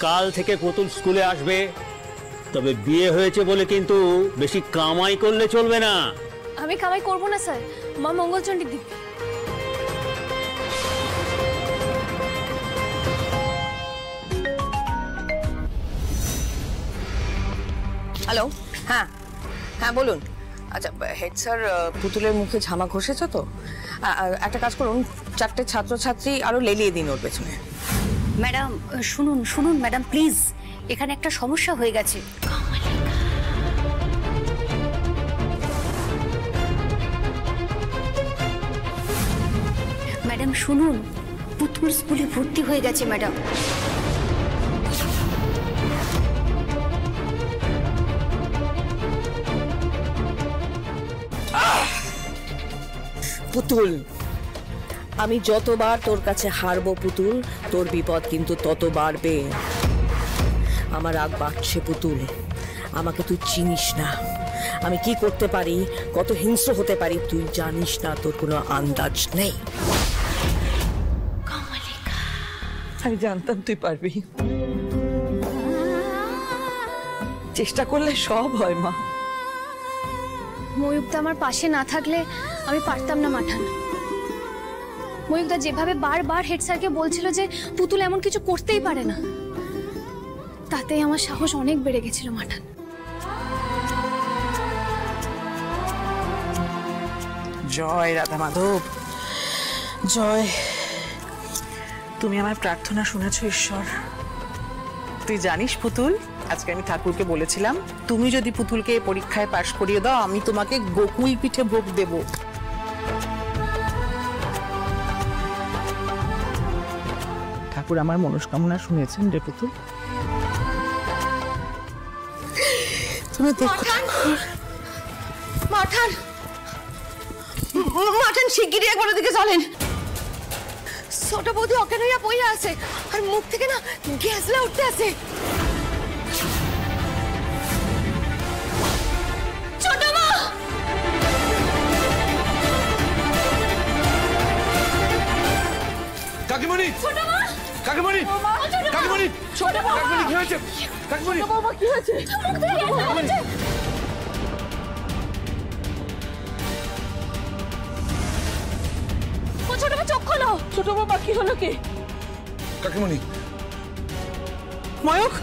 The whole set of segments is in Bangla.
কাল থেকে পুতুল স্কুলে আসবে, তবে বিয়ে হয়েছে বলে কিন্তু বেশি কামাই করলে চলবে না। আমি কামাই করব না স্যার, মা মঙ্গলচণ্ডী দিব্যি। হ্যালো, হ্যাঁ হ্যাঁ বলুন। আচ্ছা হেড স্যার পুতুলের মুখে ঝামা ঘষেছে তো? একটা কাজ করুন, 4টে ছাত্রছাত্রী আরো লেলিয়ে দিন ওর পেছনে। ম্যাডাম শুনুন শুনুন ম্যাডাম প্লিজ, এখানে একটা সমস্যা হয়ে গেছে। ম্যাডাম শুনুন, পুতুল স্কুলে ভর্তি হয়ে গেছে ম্যাডাম। পুতুল, আমি যতবার তোর কাছে হারবো পুতুল, তোর বিপদ কিন্তু তত বাড়বে। আমার রাগ বাড়ছে পুতুল, আমাকে তুই চিনিস না। আমি কি করতে পারি, কত হিংস্র হতে পারি তুই জানিস না, তোর কোনো আন্দাজ নেই। আমি জানতাম তুই পারবি, চেষ্টা করলে সব হয় মা। ময়ূকদা আমার পাশে না থাকলে আমি পারতাম না মাঠান। ময়ূকদা যেভাবে বারবার হেড স্যারকে বলছিল যে পুতুল এমন কিছু করতেই পারে না, তাতেই আমার সাহস অনেক বেড়ে গেছিল মাঠান। জয় রাধা মাধব, জয়। তুমি আমার প্রার্থনা শুনেছো ঈশ্বর। তুই জানিস পুতুল, আজকে আমি ঠাকুরকে বলেছিলাম তুমি যদি পুতুলকে পরীক্ষায় পাশ করিয়ে দাও আমি তোমাকে গোকুল পিঠে ভোগ দেব। ঠাকুর আমার মনস্কামনা শুনেছেন রে পুতুল। তুমি মাঠান, মাঠান শিগগিরই একবার ওদিকে চলেন। ছোট বৌদি অজ্ঞান হইয়া পইয়া আছে, আর মুখ থেকে না গ্যাসলা উঠতে আছে। ছোট মা, কাকিমণি, ছোট মা, কাকিমণি, কাকিমণি, ছোট মা, কাকিমণি কি হয়েছে? কাকিমণি, বাবা কি হয়েছে? মুখ থেকে গ্যাসলা উঠছে। ছোট মা চোখ খোলো। ছোট বাবা কি হলো কি? কাকিমণি, ময়ূক,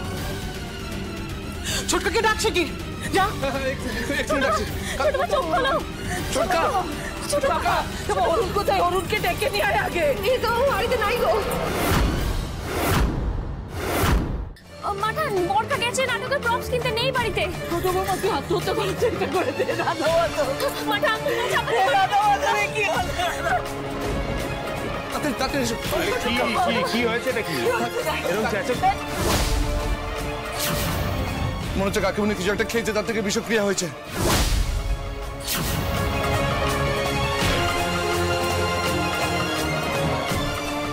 ছোটকাকে ডাকছে কি? যা একটু ডাকছি। ছোট মা চোখ খোলো। ছোটকা, ছোট বাবা, অরুণ কোথায়? অরুণকে ডেকে নিয়ে আয় আগে। এই তো বাড়িতে নাই গো। মাঠান, বড়কা গেছে নাটকের প্রপস কিনতে, নেই বাড়িতে। ছোট বাবা কি আত্মহত্যা করার চেষ্টা করে দে। রাধা মাঠান কি হলো? তাতে কি হয়েছে নাকি? এরকম চেঁচে মনে হচ্ছে কাকিমণি কিছু একটা খেয়েছে, তার থেকে বিষক্রিয়া হয়েছে।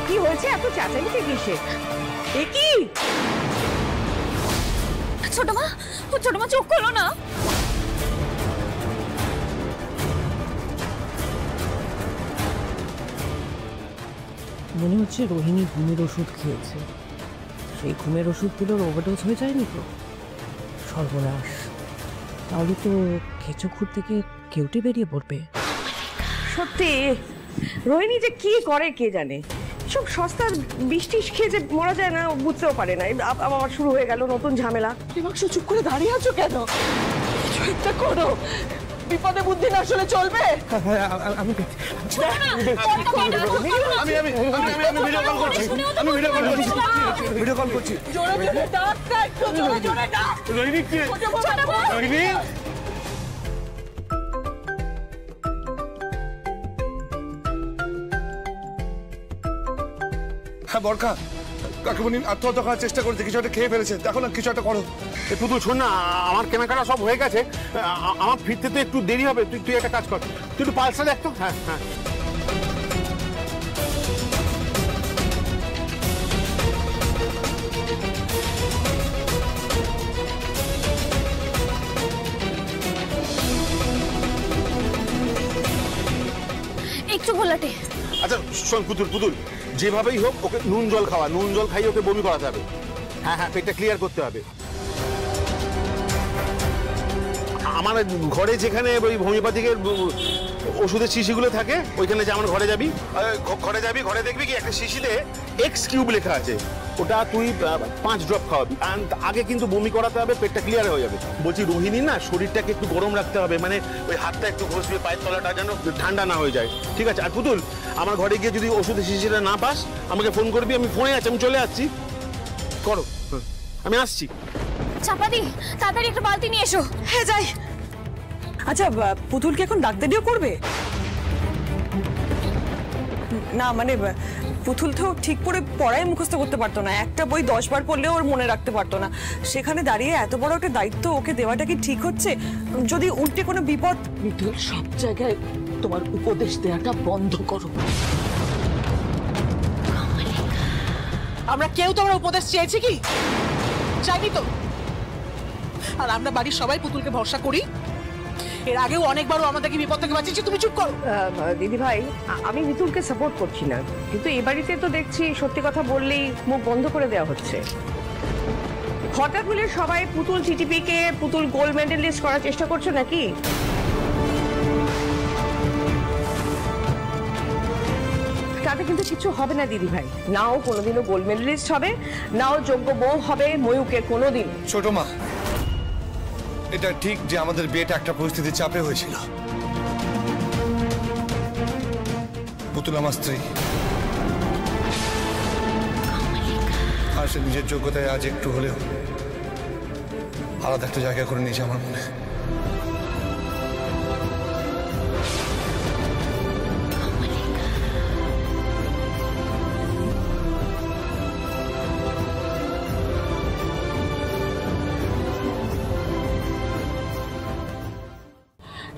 কি হয়েছে? এত চেঁচামেচি কিসে? এ কি? ছোট মা, ছোট মা চোখ খোলো না। মনে হচ্ছে রোহিণী ঘুমের ওষুধ খেয়েছে। সেই ঘুমের ওষুধগুলোর ওভারডোজ হয়ে যায়নি তো? সর্বনাশ, তাহলে তো কেঁচোখুর থেকে কেউটে বেরিয়ে পড়বে। সত্যি রোহিণী যে কি করে কে জানে। সব সস্তার বৃষ্টি খেয়ে যে মরা যায় না বুঝতেও পারে না। আবার শুরু হয়ে গেল নতুন ঝামেলা। বিভৎস চুপ করে দাঁড়িয়ে আছো কেন? কিছু একটা করো, বিপদে বুদ্ধি না আসলে চলবে। আমি ভিডিও কল করছি, আমি ভিডিও কল করছি, ভিডিও কল করছি। জোরে জোরে ডাক না, একটু জোরে জোরে ডাক। রোহিণী কি? রোহিণী, হ্যাঁ বরকা, কাকিমণি আত্মহত্যা করার চেষ্টা করেছে, কিছু একটা খেয়ে ফেলেছে। দেখো না, কিছু একটা করো। পুতুল শোন না, আমার কেনাকাটা সব হয়ে গেছে, আমার ফিরতে তো একটু দেরি হবে। তুই একটা কাজ কর, তুই একটু পালসা দেখ তো। হ্যাঁ হ্যাঁ, একটু ঘোলাটে। আচ্ছা শোন পুতুল, যেভাবেই হোক ওকে নুন জল খাওয়া, নুন জল খাইয়ে ওকে বমি করাতে হবে। হ্যাঁ হ্যাঁ, পেটটা ক্লিয়ার করতে হবে। আমার ঘরে যেখানে ওই হোমিওপ্যাথিকের ওষুধের শিশিগুলো থাকে, ওইখানে যে আমার ঘরে যাবি, ঘরে দেখবি কি একটা শিশিতে এক্স কিউব লেখা আছে, ওটা তুই 5 ড্রপ খাওয়াবি। আগে কিন্তু বমি করাতে হবে, পেটটা ক্লিয়ার হয়ে যাবে। বলছি রোহিণী না, শরীরটাকে একটু গরম রাখতে হবে, মানে ওই হাতটা একটু ঘষবে, পায়ের তলাটা যেন ঠান্ডা না হয়ে যায়, ঠিক আছে? আর পুতুল, আমার ঘরে গিয়ে যদি ওষুধের শিশিটা না পাস আমাকে ফোন করবি, আমি ফোনে আছি, আমি চলে আসছি। করো, আমি আসছি। চাপাতি, তাড়াতাড়ি একটা বালতি নিয়ে এসো। হ্যাঁ যাই। আচ্ছা, পুতুলকে এখন ডাক্তার দিয়েও করবে? না মানে পুতুল তো ঠিক করে পড়াই মুখস্থ করতে পারতো না, একটা বই 10 বার পড়লেও ওর মনে রাখতে পারতো না। সেখানে দাঁড়িয়ে এত বড় একটা দায়িত্ব ওকে দেওয়াটা কি ঠিক হচ্ছে? যদি উল্টে কোনো বিপদ। মিতুল, সব জায়গায় তোমার উপদেশ দেওয়াটা বন্ধ করো। আমরা কেউ তোমার উপদেশ চেয়েছি কি? চাইনি তো। আর আমরা বাড়ির সবাই পুতুলকে ভরসা করি। এর আগেও অনেকবারও আমাদেরকে বিপদ থেকে বাঁচিয়েছি, তুমি চুপ করো। দিদি ভাই, আমি মিতুলকে সাপোর্ট করছি না, কিন্তু এই বাড়িতে তো দেখছি সত্যি কথা বললেই মুখ বন্ধ করে দেওয়া হচ্ছে। হঠাৎ বলে সবাই পুতুল টিটিপিকে পুতুল গোল্ড মেডেলিস্ট করার চেষ্টা করছো নাকি? তাতে কিন্তু কিছু হবে না দিদি ভাই, নাও কোনোদিনও গোল্ড মেডেলিস্ট হবে, নাও যোগ্য বউ হবে ময়ূকের কোনোদিন। ছোট মা, এটা ঠিক যে আমাদের বিয়েটা একটা পরিস্থিতির চাপে হয়েছিল। পুতুল আমার স্ত্রী, আর সে নিজের যোগ্যতায় আজ একটু হলেও আলাদা একটা জায়গা করে নিয়েছে আমার মনে।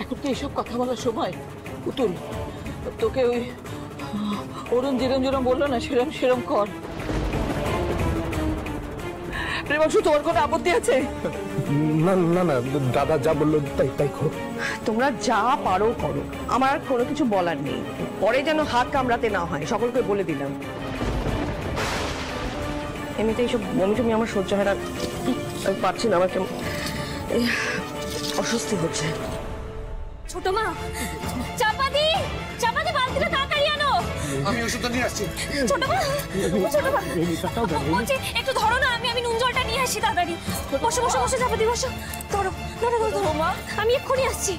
এখন তো এইসব কথা বলার সময়? পুতুল, তোকে ওই অরুণ যেরম বললো না, সেরম কর। প্রেমাংশু, তোমার কোনো আপত্তি আছে? না না না, দাদা যা বললো তাই করো। তোমরা যা পারো করো, আমার আর কোনো কিছু বলার নেই। পরে যেন হাত কামড়াতে না হয়, সকলকে বলে দিলাম। এমনিতে এইসব বমি টমি আমার সহ্য হয় না, আমি পারছি না, আমার কেমন অস্বস্তি হচ্ছে। ছোট মা, চাপাতি, চাপাতি বালতিটা তাড়াতাড়ি আনো। আমি ওষুধটা নিয়ে আসছি। ছোট মা, বলছি একটু ধরো না, আমি নুন জলটা নিয়ে আসি তাড়াতাড়ি। বসো বসো বসো চাপাতি, বসো। ধরো ধরো ধরো মা, আমি এক্ষুনি আসছি।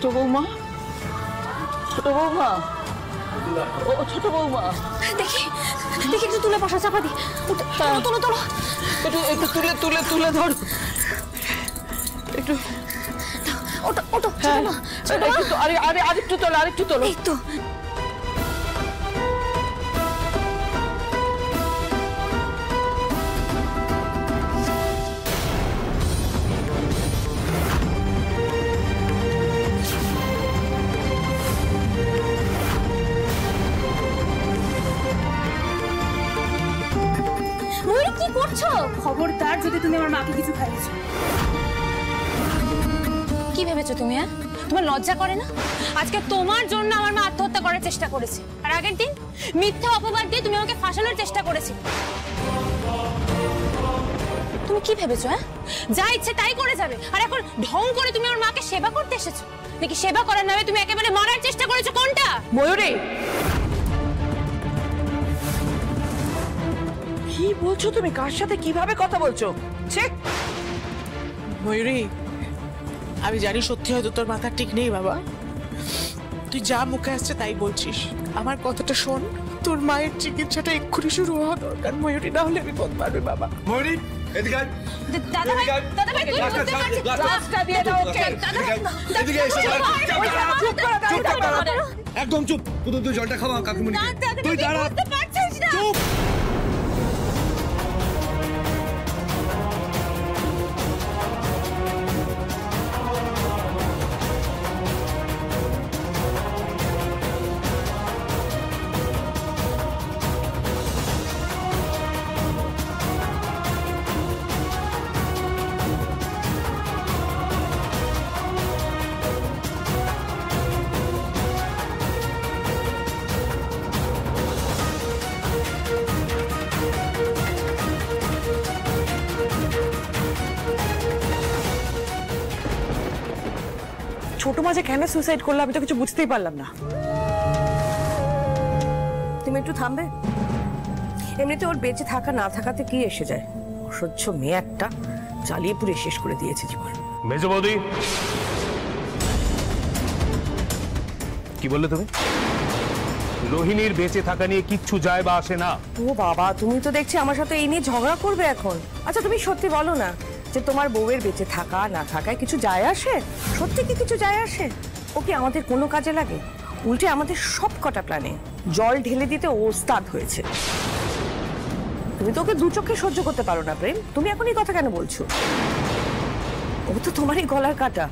ছোট বৌমা, ছোট বৌমা, ও ছোট বৌমা, দেখি দেখি একটু তুলে বসা চাপাতি, তোলো তোলো। একটু তুলে ধর, একটু ওটো ওটো, ছোট মা, ছোট মা। আরেকটু তোলো। এই তো। ময়ূর, কি করছো? খবরদার যদি তুমি আমার মাকে কিছু খাইয়েছো। কি ভেবেছো তুমি? তোমার লজ্জা করে না? আজকে তোমার জন্য আমার মা আত্মহত্যা করার চেষ্টা করেছে, আর আগের দিন মিথ্যা অপবাদ দিয়ে তুমি আমাকে ফাঁসানোর চেষ্টা করেছি। তুমি কি ভেবেছো? যা ইচ্ছে তাই করে যাবে, আর এখন ঢং করে তুমি আমার মাকে সেবা করতে এসেছো নাকি সেবা করার নামে তুমি একেবারে মারার চেষ্টা করেছো? কোনটা? ময়ূরী, কি বলছো তুমি? কার সাথে কিভাবে কথা বলছো? ময়ূরী, আমি জানি সত্যি হয়তো তোর মাথা ঠিক নেই বাবা, তুই যা মুখে আসছে তাই বলছিস। আমার কথাটা শোন, তোর মায়ের চিকিৎসাটা এক্ষুনি শুরু হওয়া দরকার ময়ূরী, না হলে বিপদ পারবে বাবা। ময়ূরী, এদিকে আয়। দাদা ভাই, দাদা ভাই, তুই বুঝতে পারছিস? গ্লাসটা দিয়ে দাও ওকে। দাদা ভাই, এদিকে এসো। চুপ কর। একদম চুপ। পুতুল, তুই জলটা খাওয়া কাকুমনি। তুই দাঁড়া। বুঝতে পারছিস না? চুপ। ছোট মা যে কেন সুইসাইড করলো আমি তো কিছু বুঝতেই পারলাম না। তুমি একটু থামবে? এমনিতে ওর বেঁচে থাকা না থাকাতে কি এসে যায়? অসহ্য মেয়ে একটা, জ্বালিয়ে পুড়ে শেষ করে দিয়েছে জীবন। মেজ বৌদি, কি বললে তুমি? রোহিণীর বেঁচে থাকা নিয়ে কিচ্ছু যায় বা আসে না। ও বাবা, তুমি তো দেখছি আমার সাথে এই নিয়ে ঝগড়া করবে এখন। আচ্ছা তুমি সত্যি বলো না যে তোমার বউয়ের বেঁচে থাকা না থাকায় কিছু যায় আসে? সত্যি কি কিছু যায় আসে? ও কি আমাদের কোনো কাজে লাগে? উল্টে আমাদের সব কটা প্ল্যানে জল ঢেলে দিতে ওস্তাদ হয়েছে। তুমি তো ওকে দু চোখে সহ্য করতে পারো না প্রেম, তুমি এখন এই কথা কেন বলছো? ও তো তোমারই গলার কাটা,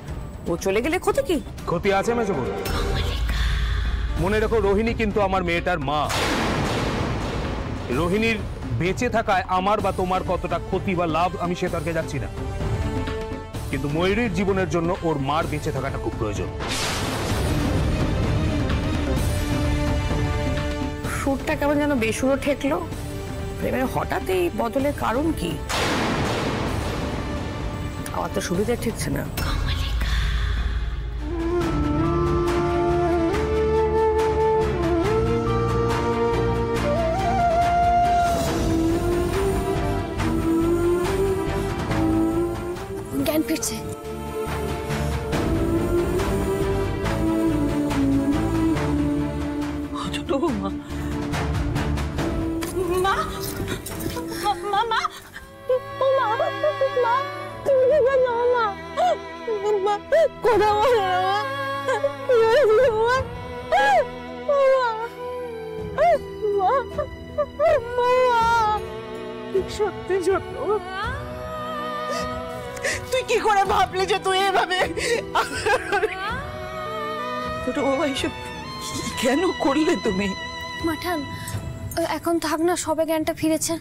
ও চলে গেলে ক্ষতি কি? ক্ষতি আছে মেজ বৌদি। মনে রেখো, রোহিণী কিন্তু আমার মেয়েটার মা। রোহিণীর বেঁচে থাকায় আমার বা তোমার কতটা ক্ষতি বা লাভ আমি সে তর্কে যাচ্ছি না, কিন্তু ময়ূরীর জীবনের জন্য ওর মার বেঁচে থাকাটা খুব প্রয়োজন। সুরটা কেমন যেন বেসুরো ঠেকলো। প্রেমের হঠাৎ এই বদলের কারণ কি? আমার তো সুবিধা ঠেকছে না। জ্ঞান ফিরছে। ছোট বৌমা, মা মা মা ও মা মা তুমি কেন মা মা কোথা বলো মা সত্যি ছোট, তুই কি করে ভাবলি যে তুই এভাবে? ছোট বৌমা এসব কেন করলে তুমি? মাঠান এখন থাক না, সবে জ্ঞানটা ফিরেছে।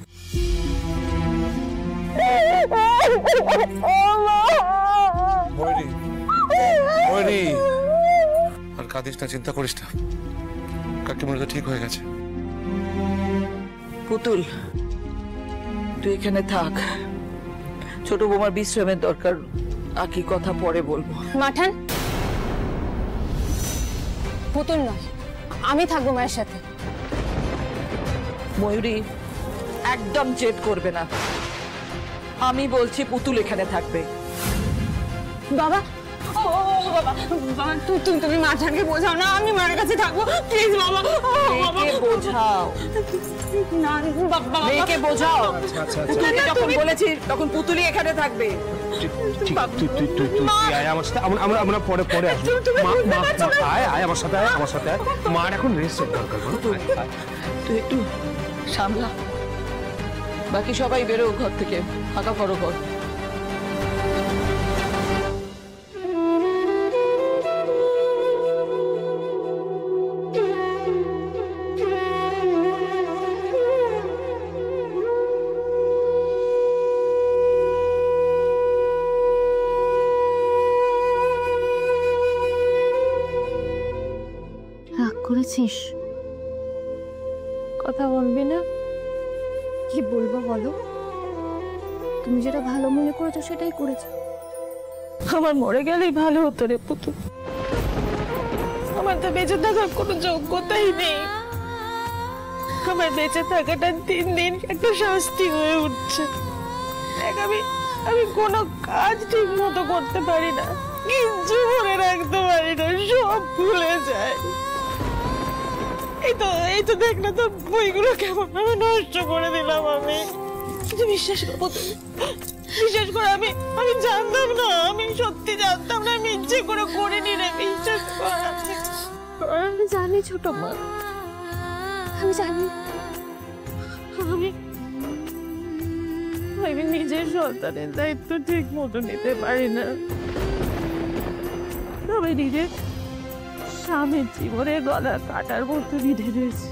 আর কাঁদিস না, চিন্তা করিস না, কাকিমার তো ঠিক হয়ে গেছে। পুতুল তুই এখানে থাক, ছোট বৌমার বিশ্রামের দরকার, আকি কথা পরে বলবো। মাঠান, পুতুল নয়, আমি থাকবো মায়ের সাথে। ময়ূরী একদম জেদ করবে না, আমি বলছি পুতুল এখানে থাকবে। বাবা ও বাবা বাবা তুমি মাঠানকে বোঝাও না, আমি মায়ের কাছে থাকবো প্লিজ বাবা। মেয়েকে বোঝাও, না বাবা মেয়েকে বোঝাও। পুতুলকে যখন বলেছি তখন পুতুলই এখানে থাকবে। আমরা পরে পরে আসবো। আয় আমার সাথে, আমার সাথে। মার এখন রেস্টের দরকার। তুই একটু সামলা, বাকি সবাই বেরো ঘর থেকে, ফাঁকা করো ঘর। রাগ করেছিস? কথা বলবি না? কি বলবো বলো? তুমি যেটা ভালো মনে করেছো সেটাই করেছো। আমার মরে গেলেই ভালো হতো রে পুতুল, আমার তো বেঁচে থাকার কোনো যোগ্যতাই নেই। আমার বেঁচে থাকাটা দিন দিন একটা শাস্তি হয়ে উঠছে। দেখ আমি কোনো কাজ ঠিক মতো করতে পারি না, কিচ্ছু মনে রাখতে পারি না, সব ভুলে যায়। এই তো দেখ না তো বইগুলো কেমন আমি নষ্ট করে দিলাম। আমি বিশ্বাস করবো, বিশেষ করে আমি জানতাম না, আমি সত্যি জানতাম না, আমি ইচ্ছে করে করিনি রে, বিশ্বাস কর। আমি জানি ছোট মা, আমি জানি আমি নিজের সন্তানের দায়িত্ব ঠিক মতো নিতে পারি না। আমি নিজের স্বামীর জীবনে গলা কাটার মতো বিধে রয়েছে।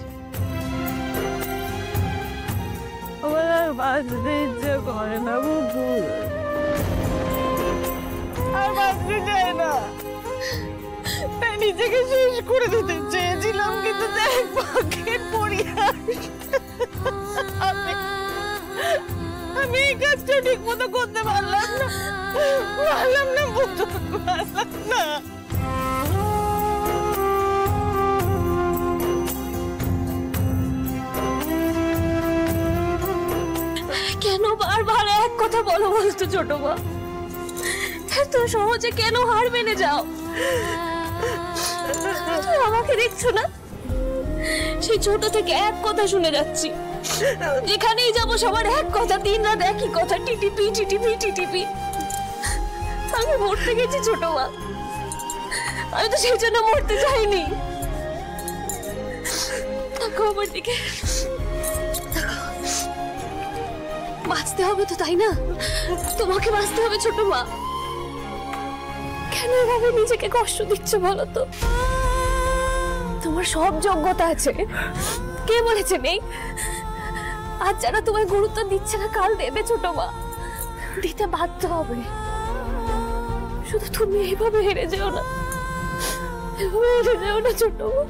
আমার আর বাঁচতে ইচ্ছে করে না বুবুল, আর বাঁচতে চাই না। তাই নিজেকে শেষ করে দিতে চেয়েছিলাম, কিন্তু দেখ ভাগ্যের পরিহাস আমি এই কাজটা ঠিক মতো করতে পারলাম না বুবুল, পারলাম না। বারবার এক কথা বলো বলতো ছোট মা? এত সহজে কেন হার মেনে যাও? আমাকে দেখছো না, সেই ছোট থেকে এক কথা শুনে যাচ্ছি, যেখানেই যাবো সবার এক কথা, দিন রাত একই কথা, টিটিপি টিটিপি টিটিপি। আমি মরতে গেছি ছোট মা, আমি তো সেই জন্য মরতে চাইনি। আমার দিকে বাঁচতে হবে তো, তাই না? তোমাকে বাঁচতে হবে ছোট মা। কেন এভাবে নিজেকে কষ্ট দিচ্ছ বলো তো? তোমার সব যোগ্যতা আছে, কে বলেছে নেই? আজ যারা তোমায় গুরুত্ব দিচ্ছে না, কাল দেবে ছোট মা, দিতে বাধ্য হবে। শুধু তুমি এইভাবে হেরে যেও না, এভাবে হেরে যেও না ছোট মা।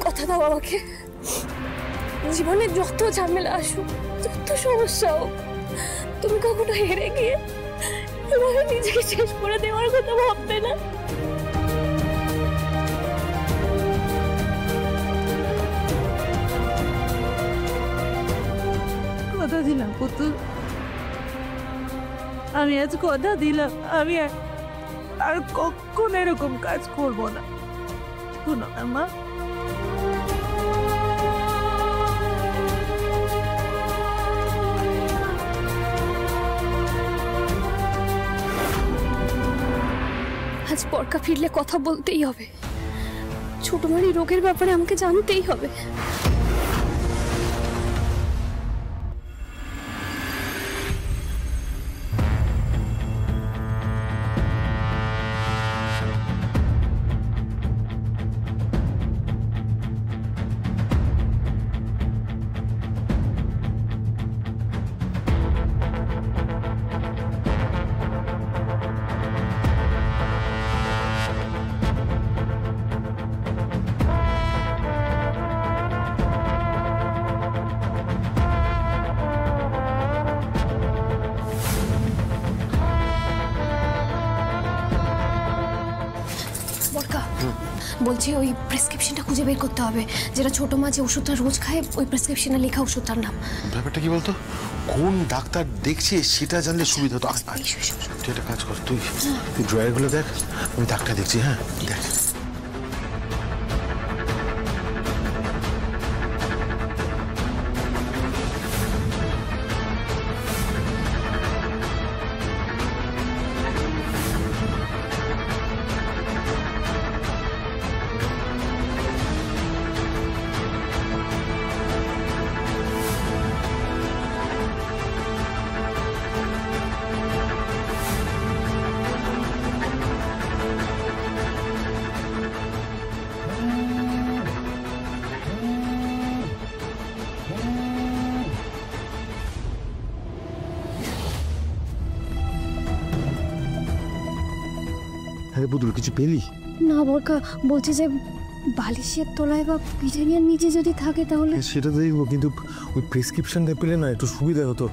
কথা দাও আমাকে, জীবনে যত ঝামেলা আসুক, যত সমস্যা হোক, তুমি কখনো হেরে গিয়ে এভাবে নিজেকে শেষ করে দেওয়ার কথা ভাববে না। কথা দিলাম পুতুল, আমি আজ কথা দিলাম আমি আর কখনো এরকম কাজ করব না। শোনো না মা, আজ বরকা ফিরলে কথা বলতেই হবে, ছোট মারি রোগের ব্যাপারে আমাকে জানতেই হবে। বলছি ওই প্রেসক্রিপশনটা খুঁজে বের করতে হবে, যেটা ছোট মা যে ওষুধটা রোজ খায়, ওই প্রেসক্রিপশনে লেখা ওষুধটার নাম। ব্যাপারটা কি বলতো, কোন ডাক্তার দেখছে সেটা জানলে সুবিধা হতো। তুই একটা কাজ কর, তুই ড্রয়ারগুলো দেখ, আমি ডাক্তার দেখছি। হ্যাঁ দেখ। আরে বুদুল, কিছু পেলি? না বরকা, বলছি যে বালিশের তলায় বা পিঠানিয়ার নিচে যদি থাকে তাহলে। সেটা দেখবো, কিন্তু ওই প্রেসক্রিপশনটা পেলে না একটু সুবিধা হতো।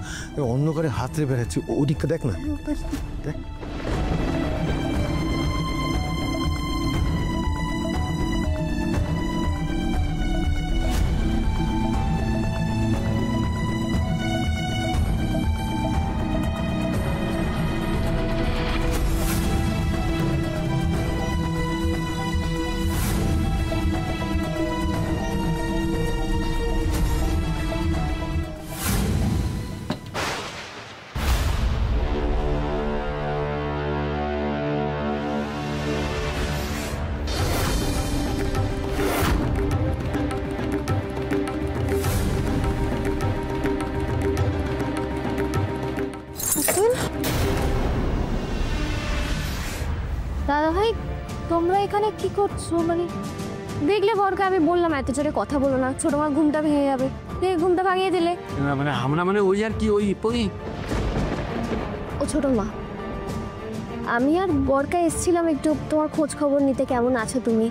অন্ধকারে হাতে বেড়াচ্ছি, ওদিকটা দেখ না, দেখ। দাদা ভাই, তোমরা এখানে কি করছো? মানে দেখলে বরকা, আমি বললাম এত জোরে কথা বলো না, ছোট মা ঘুমটা ভেঙে যাবে, ঘুমটা ভাঙিয়ে দিলে। মানে আমরা মানে ওই আর কি ওই ও ছোট মা, আমি আর বরকা এসেছিলাম একটু তোমার খোঁজ খবর নিতে, কেমন আছো তুমি।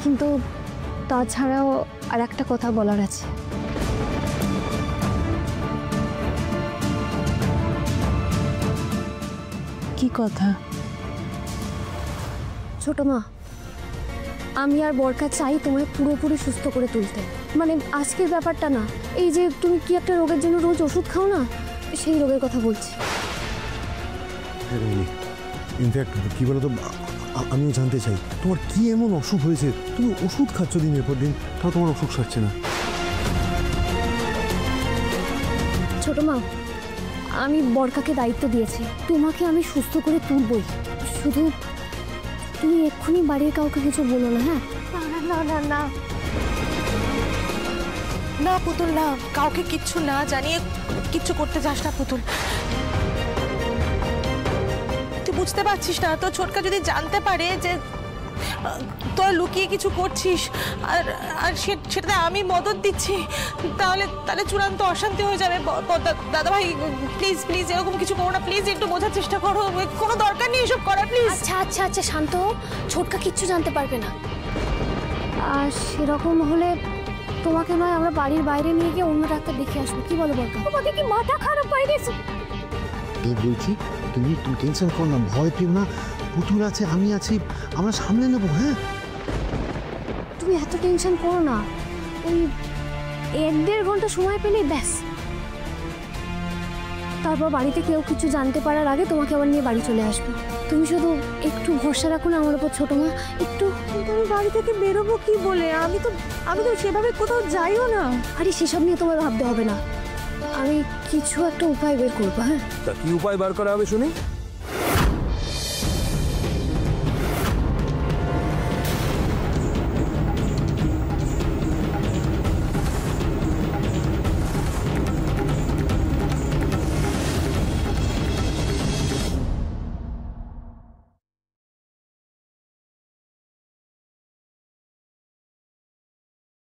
কিন্তু তাছাড়াও আর একটা কথা বলার আছে। কি কথা? ছোট মা, আমি আর বরকা চাই তোমায় পুরোপুরি সুস্থ করে তুলতে। মানে আজকের ব্যাপারটা না, এই যে তুমি কি একটা রোগের জন্য রোজ ওষুধ খাও না, সেই রোগের কথা বলছি। ইনফ্যাক্ট কি বলতো, আমিও জানতে চাই তোমার কি এমন অসুখ হয়েছে, তুমি ওষুধ খাচ্ছ দিনের পর দিন, তাও তোমার অসুখ সারছে না। ছোট মা, আমি বরকাকে দায়িত্ব দিয়েছি, তোমাকে আমি সুস্থ করে তুলবই। শুধু তুমি এক্ষুনি বাড়ির কাউকে কিছু বলো না। হ্যাঁ? না না না না পুতুল, না, কাউকে কিচ্ছু না জানিয়ে কিচ্ছু করতে যাস না পুতুল। তুই বুঝতে পারছিস না, তো ছোটকা যদি জানতে পারে যে তোরা লুকিয়ে কিছু করছিস আর আর সেটাতে আমি মদত দিচ্ছি, তাহলে চূড়ান্ত অশান্তি হয়ে যাবে। দাদা ভাই প্লিজ প্লিজ এরকম কিছু করো না, প্লিজ একটু বোঝার চেষ্টা করো, কোনো দরকার নেই এসব করার, প্লিজ। আচ্ছা আচ্ছা আচ্ছা শান্ত হও, ছোটকা কিচ্ছু জানতে পারবে না। আর সেরকম হলে তোমাকে নয় আমরা বাড়ির বাইরে নিয়ে গিয়ে অন্য ডাক্তার দেখে আসবো, কি বলো বরকা? তোমাদের কি মাথা খারাপ বাইরে? এই বলছি, তুমি টেনশন করো না, ভয় পেও না, পুতুল আছে, আমি আছি, আমরা সামলে নেবো। হ্যাঁ, তুমি এত টেনশন করো না, ওই 1-1.5 ঘন্টা সময় পেলেই ব্যাস। তারপর বাড়িতে কেউ কিছু জানতে পারার আগে তোমাকে আবার নিয়ে বাড়ি চলে আসবে। তুমি শুধু একটু ভরসা রাখো না আমার উপর ছোট মা, একটু। আমি বাড়ি থেকে বেরোবো কি বলে? আমি তো সেভাবে কোথাও যাইও না। আরে সেসব নিয়ে তোমার ভাবতে হবে না, আমি কিছু একটা উপায় বের করবো। হ্যাঁ, তা কি উপায় বার করা হবে শুনি?